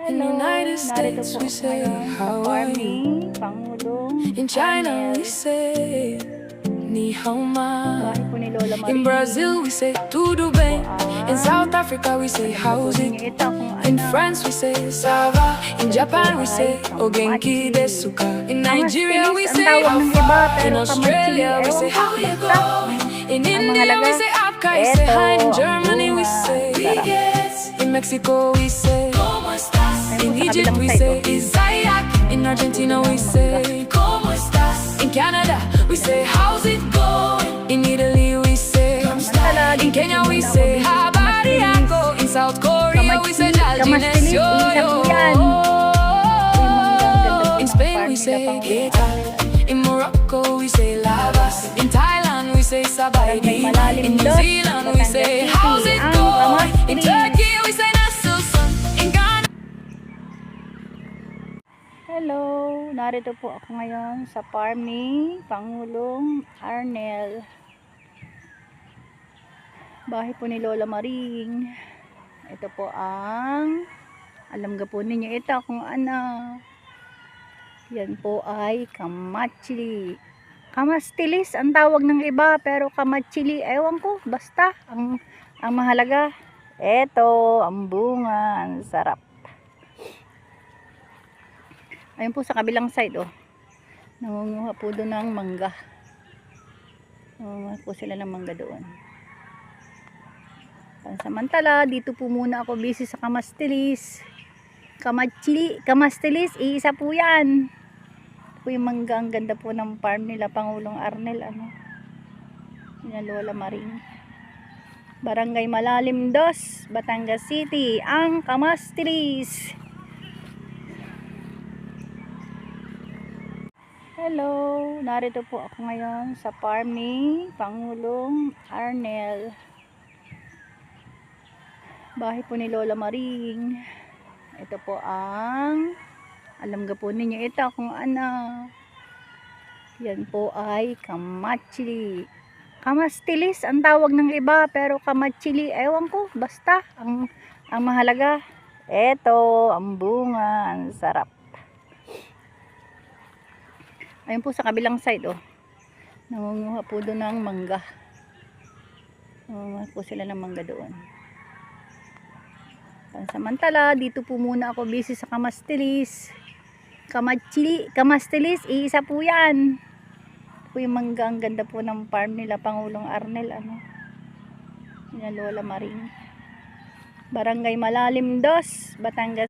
In the United States we say, how are you? In China we say, ni hao ma. In Brazil we say, tudo bem. In South Africa we say, how's it? In France we say, ça va. In Japan we say, o genki desu ka. In Nigeria we say, how far. In Australia we say, how you going? In India we say, apka. We say, hi. In Germany we say, in Mexico we say, ¿cómo estás? In Egypt we say, Isaac. In Argentina we say, ¿cómo estás? In Canada we say, how's it going? In Italy we say, in Kenya we say, habari yako. In South Korea we say, jalgines yo. In Spain we say, ¿qué tal? In Morocco we say, lavas. In Thailand we say, sabay di. In New Zealand we say, how's it going? In Turkey we say, nasılsın? In Ghana. Hello, narito po ako ngayon sa farm ni Pangulong Arnel. Bahay po ni Lola Maring. Ito po ang, alam ga po ninyo ito kung ano. Yan po ay kamatsili. Kamastilis ang tawag ng iba, pero kamatsili, ewan ko, basta ang mahalaga. Ito, ang bunga, ang sarap. Ayun po sa kabilang side, oh. Nangunguha po doon ng mangga. Nangunguha po sila ng mangga doon. Pansamantala, dito po muna ako busy sa kamastilis. Kamastilis, iisa po yan. Ito po yung mangga, ang ganda po ng farm nila, Pangulong Arnel, ano. Yung Lola Maring. Barangay Malalim 2, Batangas City, ang kamastilis. Hello, narito po ako ngayon sa farm ni Pangulong Arnel. Bahay po ni Lola Maring. Ito po ang, alam ga po ninyo ito kung ano. Yan po ay kamatsili. Kamastilis ang tawag ng iba, pero kamatsili, ewan ko, basta ang mahalaga. Ito, ang bunga, ang sarap. Ayun po sa kabilang side, oh. Nangunguha po doon ng mangga. Nangunguha po sila ng mangga doon. Pansamantala, dito po muna ako busy sa kamastilis. Kamastilis, iisa po yan. Ito po yung mangga, ang ganda po ng farm nila, Pangulong Arnel, ano. Yung Lola Maring. Barangay Malalim 2, Batangas.